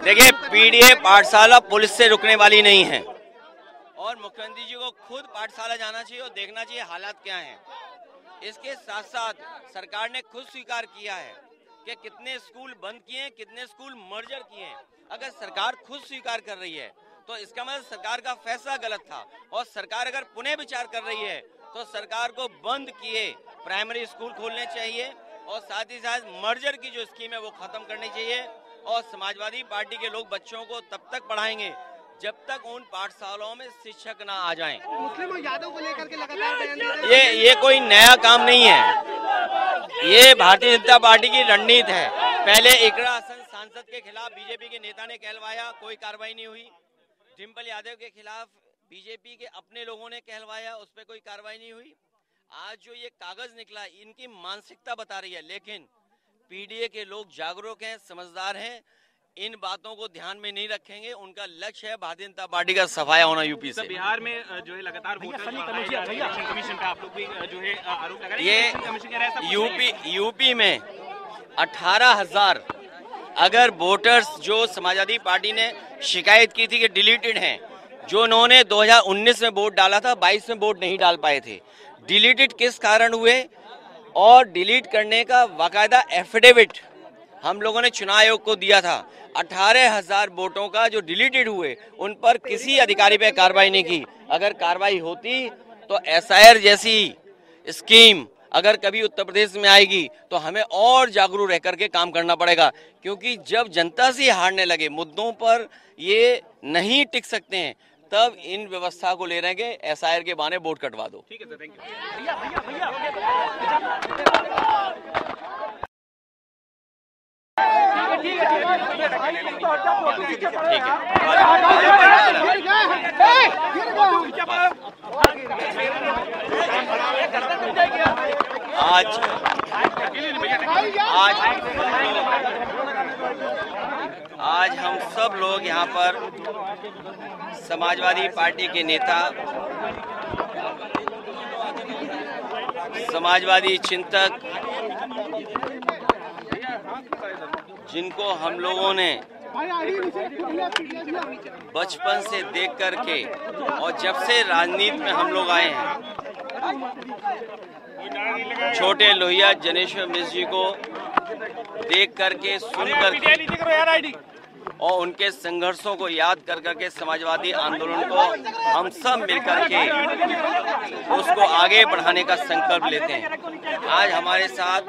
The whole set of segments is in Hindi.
देखिए, पीडीए पाठशाला पुलिस से रुकने वाली नहीं है और मुख्यमंत्री जी को खुद पाठशाला जाना चाहिए और देखना चाहिए हालात क्या हैं। इसके साथ साथ सरकार ने खुद स्वीकार किया है कि कितने स्कूल बंद किए हैं, कितने स्कूल मर्जर किए हैं। अगर सरकार खुद स्वीकार कर रही है तो इसका मतलब सरकार का फैसला गलत था, और सरकार अगर पुनः विचार कर रही है तो सरकार को बंद किए प्राइमरी स्कूल खोलने चाहिए और साथ ही साथ मर्जर की जो स्कीम है वो खत्म करनी चाहिए। और समाजवादी पार्टी के लोग बच्चों को तब तक पढ़ाएंगे जब तक उन पाठशालाओं में शिक्षक ना आ जाएं। मुस्लिम यादव को लेकर के लगातार बयान दे रहे हैं। ये कोई नया काम नहीं है, ये भारतीय जनता पार्टी की रणनीति है। पहले इकरा हसन सांसद के खिलाफ बीजेपी के नेता ने कहलवाया, कोई कार्रवाई नहीं हुई। डिम्पल यादव के खिलाफ बीजेपी के अपने लोगों ने कहलवाया, उस पर कोई कार्रवाई नहीं हुई। आज जो ये कागज निकला, इनकी मानसिकता बता रही है। लेकिन पीडीए के लोग जागरूक हैं, समझदार हैं, इन बातों को ध्यान में नहीं रखेंगे। उनका लक्ष्य है भारतीय जनता पार्टी का सफाया होना यूपी से। बिहार में जो है लगातार कमीशन पे आप लोग भी जो है आरोप लगा रहे हैं। ये यूपी में 18,000 अगर वोटर्स जो समाजवादी पार्टी ने शिकायत की थी कि डिलीटेड हैं, जो उन्होंने 2019 में वोट डाला था 22 में वोट नहीं डाल पाए थे, डिलीटेड किस कारण हुए और डिलीट करने का बाकायदा एफिडेविट हम लोगों ने चुनाव आयोग को दिया था। 18,000 वोटों का जो डिलीटेड हुए उन पर किसी अधिकारी पे कार्रवाई नहीं की। अगर कार्रवाई होती तो एसआईआर जैसी स्कीम अगर कभी उत्तर प्रदेश में आएगी तो हमें और जागरूक रह करके काम करना पड़ेगा, क्योंकि जब जनता से हारने लगे मुद्दों पर ये नहीं टिक सकते हैं तब इन व्यवस्था को ले रहे हैं कि एसआईआर के बहाने वोट कटवा दो। ठीक है सर, थैंक आज हम सब लोग यहाँ पर समाजवादी पार्टी के नेता, समाजवादी चिंतक, जिनको हम लोगों ने बचपन से देख करके और जब से राजनीति में हम लोग आए हैं, छोटे लोहिया जनेश्वर मिश्र जी को देख करके, सुन करके और उनके संघर्षों को याद कर करके समाजवादी आंदोलन को हम सब मिलकर के उसको आगे बढ़ाने का संकल्प लेते हैं। आज हमारे साथ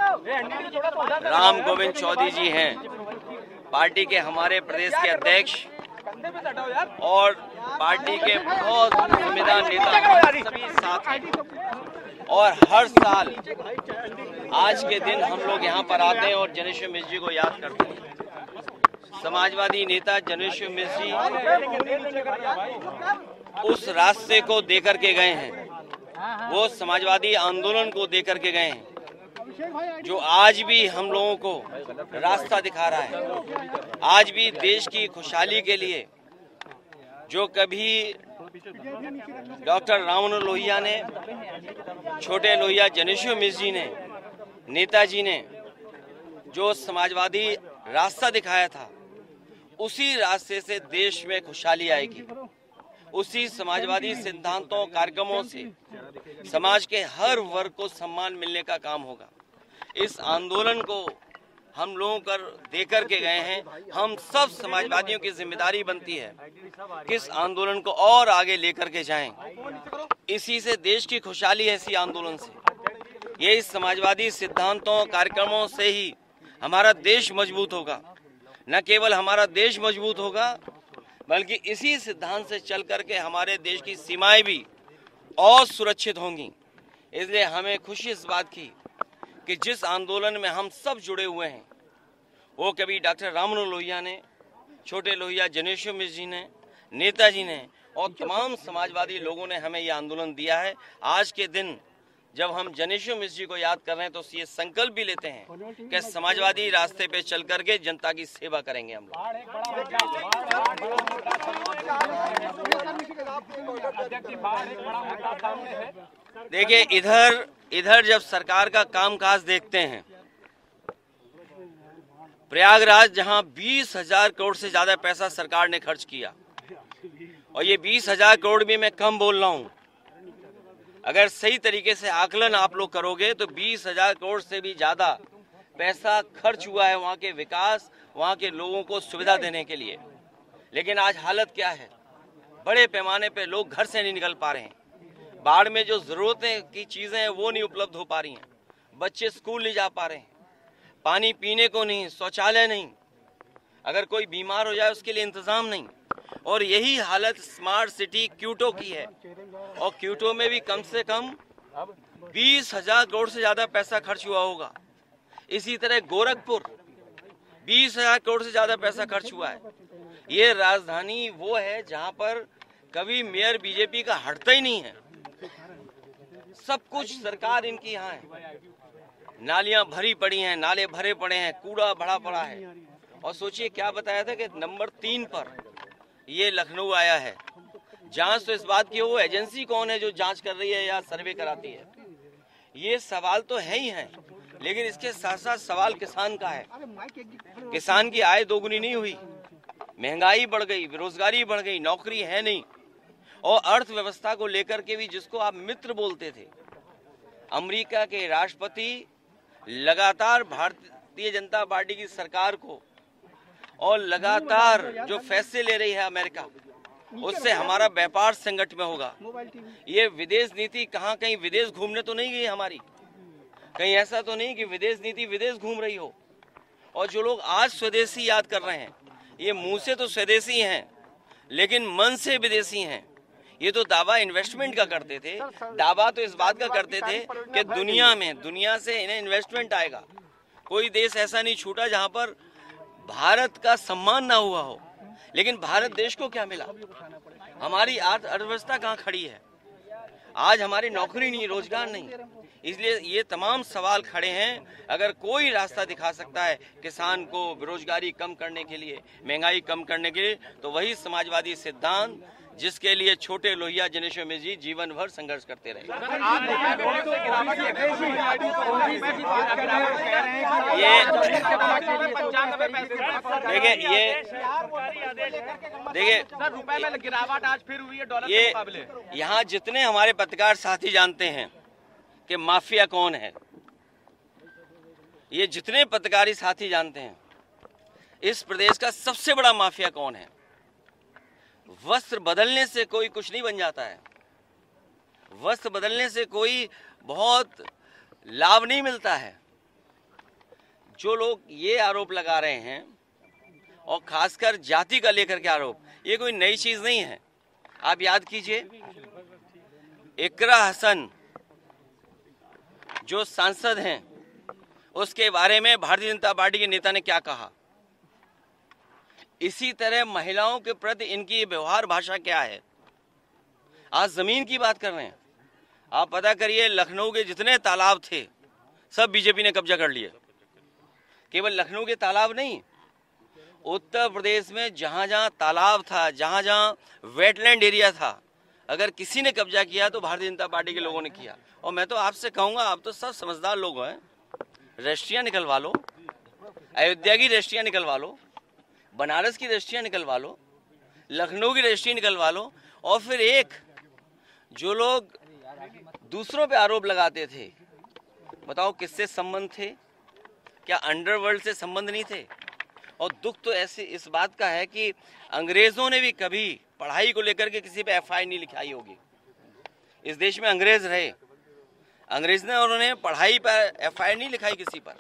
राम गोविंद चौधरी जी हैं, पार्टी के हमारे प्रदेश के अध्यक्ष और पार्टी के बहुत जिम्मेदार नेता सभी साथ हैं। और हर साल आज के दिन हम लोग यहाँ पर आते हैं और जनेश्वर मिश्र जी को याद करते हैं। समाजवादी नेता जनेश्वर मिश्र जी उस रास्ते को देकर के गए हैं, वो समाजवादी आंदोलन को देकर के गए हैं जो आज भी हम लोगों को रास्ता दिखा रहा है। आज भी देश की खुशहाली के लिए जो कभी डॉक्टर राम मनोहर लोहिया ने, छोटे लोहिया जनेश्वर मिश्र जी ने, नेताजी ने जो समाजवादी रास्ता दिखाया था, उसी रास्ते से देश में खुशहाली आएगी। उसी समाजवादी सिद्धांतों, कार्यक्रमों से समाज के हर वर्ग को सम्मान मिलने का काम होगा। इस आंदोलन को हम लोगों कर देकर के गए हैं। हम सब समाजवादियों की जिम्मेदारी बनती है कि इस आंदोलन को और आगे लेकर के जाएं। इसी से देश की खुशहाली है, इसी आंदोलन से। ये इस समाजवादी सिद्धांतों, कार्यक्रमों से ही हमारा देश मजबूत होगा। न केवल हमारा देश मजबूत होगा बल्कि इसी सिद्धांत से चल करके हमारे देश की सीमाएं भी और सुरक्षित होंगी। इसलिए हमें खुशी इस बात की कि जिस आंदोलन में हम सब जुड़े हुए हैं, वो कभी डॉक्टर राम मनोहर लोहिया ने, छोटे लोहिया जनेश्वर मिश्र जी ने, नेताजी ने और तमाम समाजवादी लोगों ने हमें ये आंदोलन दिया है। आज के दिन जब हम जनेश्वर मिश्र जी को याद कर रहे हैं तो ये संकल्प भी लेते हैं कि समाजवादी रास्ते पे चल करके जनता की सेवा करेंगे हम लोग। देखिए, इधर जब सरकार का कामकाज देखते हैं प्रयागराज जहां 20,000 करोड़ से ज्यादा पैसा सरकार ने खर्च किया, और ये 20,000 करोड़ भी मैं कम बोल रहा हूं, अगर सही तरीके से आकलन आप लोग करोगे तो 20,000 करोड़ से भी ज्यादा पैसा खर्च हुआ है वहां के विकास, वहां के लोगों को सुविधा देने के लिए। लेकिन आज हालत क्या है, बड़े पैमाने पे लोग घर से नहीं निकल पा रहे हैं, बाढ़ में जो जरूरतें की चीजें हैं वो नहीं उपलब्ध हो पा रही हैं, बच्चे स्कूल नहीं जा पा रहे हैं, पानी पीने को नहीं, शौचालय नहीं, अगर कोई बीमार हो जाए उसके लिए इंतजाम नहीं। और यही हालत स्मार्ट सिटी क्यूटो की है, और क्यूटो में भी कम से कम 20,000 करोड़ से ज्यादा पैसा खर्च हुआ होगा। इसी तरह गोरखपुर 20,000 करोड़ से ज्यादा पैसा खर्च हुआ है। ये राजधानी वो है जहां पर कभी मेयर बीजेपी का हटता ही नहीं है, सब कुछ सरकार इनकी यहाँ है। नालियां भरी पड़ी हैं, नाले भरे पड़े हैं, कूड़ा भरा पड़ा है। और सोचिए क्या बताया था कि नंबर 3 पर ये लखनऊ आया है। जांच तो इस बात की हो, एजेंसी कौन है जो जांच कर रही है या सर्वे कराती है, ये सवाल तो है ही है। लेकिन इसके साथ साथ सवाल किसान का है। किसान की आय दोगुनी नहीं हुई, महंगाई बढ़ गई, बेरोजगारी बढ़ गई, नौकरी है नहीं। और अर्थव्यवस्था को लेकर के भी जिसको आप मित्र बोलते थे, अमेरिका के राष्ट्रपति लगातार भारतीय जनता पार्टी की सरकार को और लगातार जो फैसले ले रही है अमेरिका, उससे हमारा व्यापार संकट में होगा। ये विदेश नीति कहाँ कहीं विदेश घूमने तो नहीं गई हमारी, कहीं ऐसा तो नहीं कि विदेश नीति विदेश घूम रही हो। और जो लोग आज स्वदेशी याद कर रहे हैं, ये मुंह से तो स्वदेशी हैं लेकिन मन से विदेशी हैं। ये तो दावा इन्वेस्टमेंट का करते थे, दावा तो इस बात का करते थे कि दुनिया से इन्हें इन्वेस्टमेंट आएगा। कोई देश ऐसा नहीं छूटा जहां पर भारत का सम्मान ना हुआ हो। लेकिन भारत देश को क्या मिला, हमारी अर्थव्यवस्था कहाँ खड़ी है, आज हमारी नौकरी नहीं, रोजगार नहीं। इसलिए ये तमाम सवाल खड़े हैं। अगर कोई रास्ता दिखा सकता है किसान को बेरोजगारी कम करने के लिए, महंगाई कम करने के लिए, तो वही समाजवादी सिद्धांत जिसके लिए छोटे लोहिया जनेश्वर मिश्र जी जीवन भर संघर्ष करते रहे। देखिए रुपए में गिरावट आज फिर हुई है डॉलर के मुकाबले। यहाँ जितने हमारे पत्रकार साथी जानते हैं कि माफिया कौन है, ये जितने पत्रकारी साथी जानते हैं इस प्रदेश का सबसे बड़ा माफिया कौन है। वस्त्र बदलने से कोई कुछ नहीं बन जाता है, वस्त्र बदलने से कोई बहुत लाभ नहीं मिलता है। जो लोग ये आरोप लगा रहे हैं, और खासकर जाति का लेकर के आरोप, ये कोई नई चीज नहीं है। आप याद कीजिए, इकरा हसन जो सांसद हैं, उसके बारे में भारतीय जनता पार्टी के नेता ने क्या कहा। इसी तरह महिलाओं के प्रति इनकी व्यवहार भाषा क्या है। आज जमीन की बात कर रहे हैं, आप पता करिए लखनऊ के जितने तालाब थे सब बीजेपी ने कब्जा कर लिए। केवल लखनऊ के तालाब नहीं, उत्तर प्रदेश में जहां जहां तालाब था, जहां जहां वेटलैंड एरिया था, अगर किसी ने कब्जा किया तो भारतीय जनता पार्टी के लोगों ने किया। और मैं तो आपसे कहूंगा, आप तो सब समझदार लोग हैं, रजिस्ट्रियां निकलवा लो, अयोध्या की रजिस्ट्रियां निकलवा लो, बनारस की रजिस्ट्रियां निकलवा लो, लखनऊ की रजिस्ट्री निकलवा लो। और फिर एक जो लोग दूसरों पे आरोप लगाते थे, बताओ किससे संबंध थे, क्या अंडरवर्ल्ड से संबंध नहीं थे। और दुख तो ऐसे इस बात का है कि अंग्रेजों ने भी कभी पढ़ाई को लेकर के किसी पे एफआईआर नहीं लिखाई होगी। इस देश में अंग्रेज रहे, अंग्रेज ने उन्होंने पढ़ाई पर एफआईआर नहीं लिखाई किसी पर।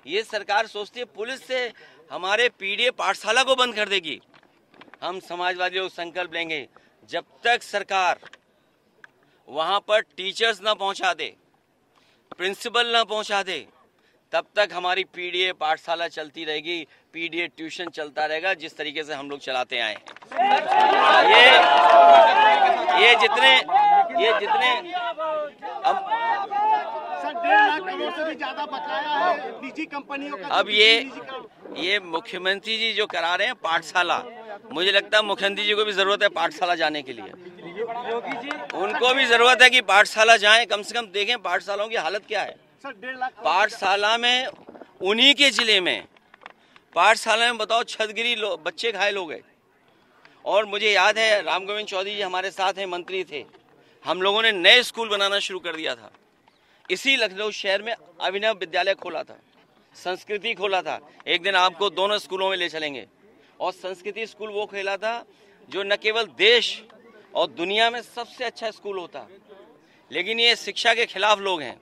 ये सरकार सोचती है पुलिस से हमारे पीडीए पाठशाला को बंद कर देगी। हम समाजवादी लोग संकल्प लेंगे, जब तक सरकार वहां पर टीचर्स ना पहुंचा दे, प्रिंसिपल ना पहुंचा दे, तब तक हमारी पीडीए पाठशाला चलती रहेगी, पीडीए ट्यूशन चलता रहेगा, जिस तरीके से हम लोग चलाते आए हैं। ये जितने सर 1.5 लाख करोड़ से भी ज्यादा बकाया है निजी कंपनियों का। अब ये मुख्यमंत्री जी जो करा रहे हैं पाठशाला, मुझे लगता है मुख्यमंत्री जी को भी जरूरत है पाठशाला जाने के लिए। उनको भी जरूरत है कि पाठशाला जाएं, कम से कम देखें पाठशालाओं की हालत क्या है। सर 1.5 लाख पाठशाला में उन्हीं के जिले में पाठशाला में बताओ छतगिरी बच्चे घायल हो गए। और मुझे याद है राम गोविंद चौधरी जी हमारे साथ हैं, मंत्री थे, हम लोगों ने नए स्कूल बनाना शुरू कर दिया था। इसी लखनऊ शहर में अभिनव विद्यालय खोला था, संस्कृति खोला था। एक दिन आपको दोनों स्कूलों में ले चलेंगे। और संस्कृति स्कूल वो खोला था जो न केवल देश और दुनिया में सबसे अच्छा स्कूल होता, लेकिन ये शिक्षा के खिलाफ लोग हैं,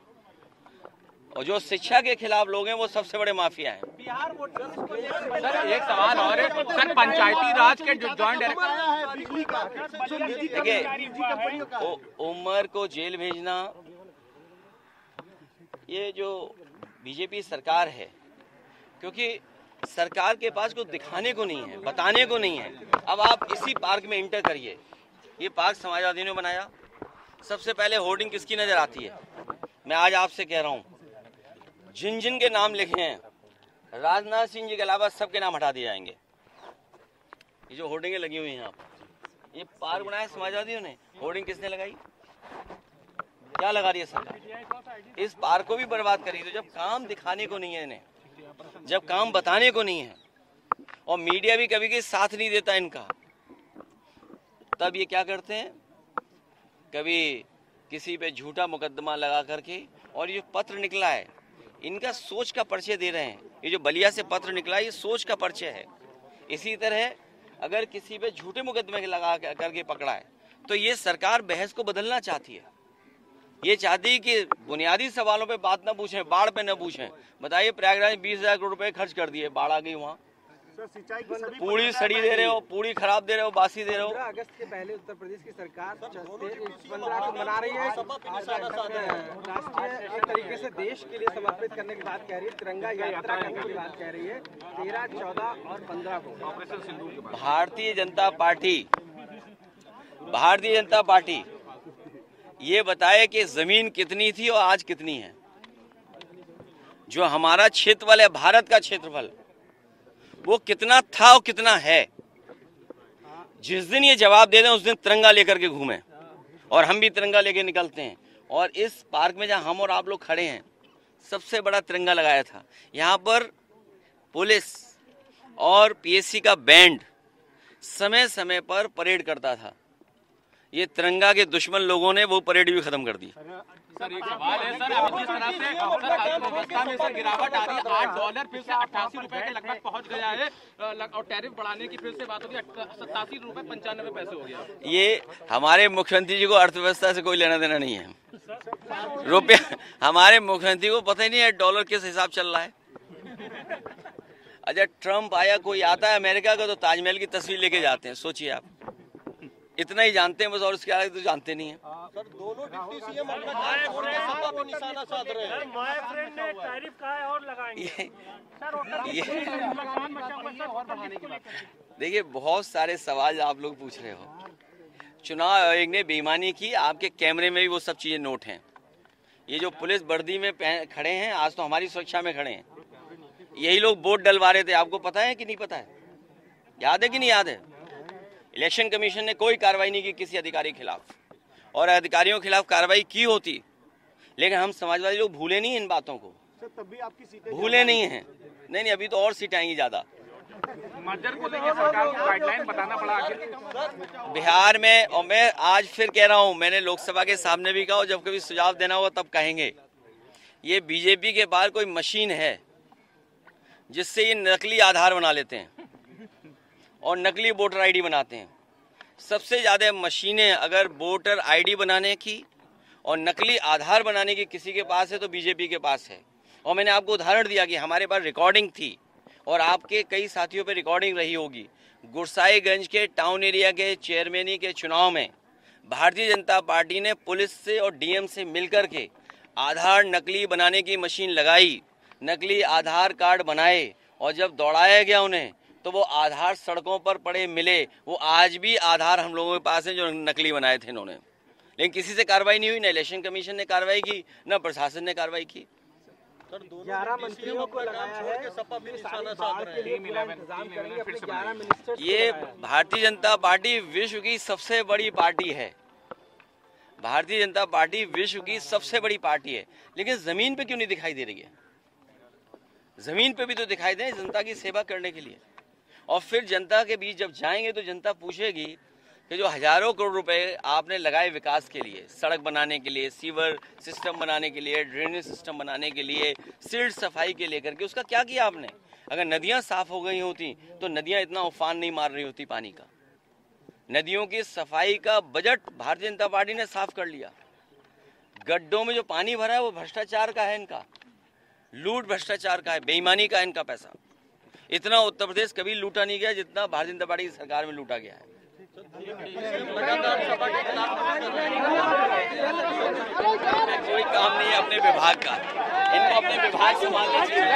और जो शिक्षा के खिलाफ लोग हैं वो सबसे बड़े माफिया हैं। सर एक सवाल और है सर, पंचायती राज के जो जॉइंट देखिए, उमर को जेल भेजना, ये जो बीजेपी सरकार है, क्योंकि सरकार के पास कुछ दिखाने को नहीं है, बताने को नहीं है। अब आप इसी पार्क में इंटर करिए, ये पार्क समाजवादियों ने बनाया। सबसे पहले होर्डिंग किसकी नजर आती है? मैं आज आपसे कह रहा हूं, जिन जिन के नाम लिखे हैं राजनाथ सिंह जी के अलावा सबके नाम हटा दिए जाएंगे। ये जो होर्डिंगें लगी हुई हैं यहाँ पर, ये पार्क बनाया समाजवादियों ने, होर्डिंग किसने लगाई? क्या लगा रही है सरकार? इस पार्क को भी बर्बाद करी। तो जब काम दिखाने को नहीं है इन्हें, जब काम बताने को नहीं है, और मीडिया भी कभी कभी साथ नहीं देता इनका, तब ये क्या करते हैं, कभी किसी पे झूठा मुकदमा लगा करके। और ये पत्र निकला है, इनका सोच का परिचय दे रहे हैं। ये जो बलिया से पत्र निकला है, ये सोच का परिचय है। इसी तरह अगर किसी पे झूठे मुकदमे लगा करके पकड़ा है, तो ये सरकार बहस को बदलना चाहती है। ये चाहती है कि बुनियादी सवालों पे बात ना पूछें, बाढ़ पे न पूछें। बताइए, प्रयागराज 20,000 करोड़ रुपए खर्च कर दिए, बाढ़ आ गई वहाँ, पूरी सड़ी दे रहे हो, पूरी खराब दे रहे हो, बासी दे रहे हो। 15 अगस्त के पहले उत्तर प्रदेश की सरकार 15 अगस्त मना रही है, राष्ट्रीय एक तरीके से देश के लिए समर्पित करने की बात कह रही है, तिरंगा यात्रा करने की बात कह रही है 13, 14 और 15 को ऑपरेशन सिंदूर के बाद। भारतीय जनता पार्टी ये बताए कि जमीन कितनी थी और आज कितनी है। जो हमारा क्षेत्रफल है, भारत का क्षेत्रफल, वो कितना था और कितना है। जिस दिन ये जवाब दे दें उस दिन तिरंगा लेकर के घूमें, और हम भी तिरंगा लेके निकलते हैं। और इस पार्क में जहां हम और आप लोग खड़े हैं, सबसे बड़ा तिरंगा लगाया था। यहाँ पर पुलिस और पीएससी का बैंड समय समय पर परेड करता था। ये तिरंगा के दुश्मन लोगों ने वो परेड भी खत्म कर दी। सर एक सवाल है सर, अभी जिस तरह से अर्थव्यवस्था में सर गिरावट आ रही है, $8 फिर से 88 रुपए के लगभग पहुंच गया है, और टैरिफ बढ़ाने की फिर से बात होगी, 87 रुपए 95 पैसे हो गया। ये हमारे मुख्यमंत्री जी को अर्थव्यवस्था से कोई लेना देना नहीं है। रुपया हमारे मुख्यमंत्री को पता ही नहीं है डॉलर किस हिसाब चल रहा है। अच्छा, ट्रम्प आया, कोई आता है अमेरिका का तो ताजमहल की तस्वीर लेके जाते हैं। सोचिए आप, इतना ही जानते हैं बस, और उसके आगे तो जानते नहीं है। सर दोनों डिप्टी सीएम अपना जान छोड़ के सत्ता पे निशाना साध रहे हैं। माय फ्रेंड ने टैरिफ कहा है और लगाएंगे। देखिए, बहुत सारे सवाल आप लोग पूछ रहे हो। चुनाव आयोग ने बेईमानी की, आपके कैमरे में भी वो सब चीजें नोट हैं। ये जो पुलिस वर्दी में खड़े हैं, आज तो हमारी सुरक्षा में खड़े हैं, यही लोग वोट डलवा रहे थे। आपको पता है कि नहीं पता है? याद है कि नहीं याद है? इलेक्शन कमीशन ने कोई कार्रवाई नहीं की किसी अधिकारी के खिलाफ, और अधिकारियों के खिलाफ कार्रवाई की होती, लेकिन हम समाजवादी लोग भूले नहीं इन बातों को। सर तब भी आपकी सीटें भूले नहीं हैं। नहीं, अभी तो और सीटें आएंगी ज्यादा। मर्जर को लेकर सरकार को गाइडलाइन बताना पड़ा आखिर बिहार में। और मैं आज फिर कह रहा हूं, मैंने लोकसभा के सामने भी कहा, जब कभी सुझाव देना होगा तब कहेंगे। ये बीजेपी के पास कोई मशीन है जिससे ये नकली आधार बना लेते हैं और नकली वोटर आईडी बनाते हैं। सबसे ज्यादा मशीनें अगर वोटर आईडी बनाने की और नकली आधार बनाने की किसी के पास है तो बीजेपी के पास है। और मैंने आपको उदाहरण दिया कि हमारे पास रिकॉर्डिंग थी, और आपके कई साथियों पे रिकॉर्डिंग रही होगी। गुरसाईगंज के टाउन एरिया के चेयरमैनी के चुनाव में भारतीय जनता पार्टी ने पुलिस से और डीएम से मिलकर के आधार नकली बनाने की मशीन लगाई, नकली आधार कार्ड बनाए, और जब दौड़ाया गया उन्हें तो वो आधार सड़कों पर पड़े मिले। वो आज भी आधार हम लोगों के पास हैं जो नकली बनाए थे इन्होंने, लेकिन किसी से कार्रवाई नहीं हुई। न इलेक्शन कमीशन ने कार्रवाई की, न प्रशासन ने कार्रवाई की। 11 मंत्रियों को लगाया है, सपा भी निशाना साध रहे हैं, इंतजाम करेंगे अपने 11 मिनिस्टर्स। ये भारतीय जनता पार्टी विश्व की सबसे बड़ी पार्टी है। भारतीय जनता पार्टी विश्व की सबसे बड़ी पार्टी है, लेकिन जमीन पे क्यों नहीं दिखाई दे रही है? जमीन पे भी तो दिखाई दें जनता की सेवा करने के लिए। और फिर जनता के बीच जब जाएंगे तो जनता पूछेगी कि जो हजारों करोड़ रुपए आपने लगाए विकास के लिए, सड़क बनाने के लिए, सीवर सिस्टम बनाने के लिए, ड्रेनेज सिस्टम बनाने के लिए, सिल्ट सफाई के लेकर के, उसका क्या किया आपने? अगर नदियां साफ हो गई होती तो नदियां इतना उफान नहीं मार रही होती पानी का। नदियों की सफाई का बजट भारतीय जनता पार्टी ने साफ कर लिया। गड्ढों में जो पानी भरा है वो भ्रष्टाचार का है, इनका लूट भ्रष्टाचार का है, बेईमानी का है इनका पैसा। इतना उत्तर प्रदेश कभी लूटा नहीं गया जितना भारतीय जनता पार्टी की सरकार में लूटा गया है। कोई काम नहीं है अपने विभाग का, इनको अपने विभाग संभालना चाहिए।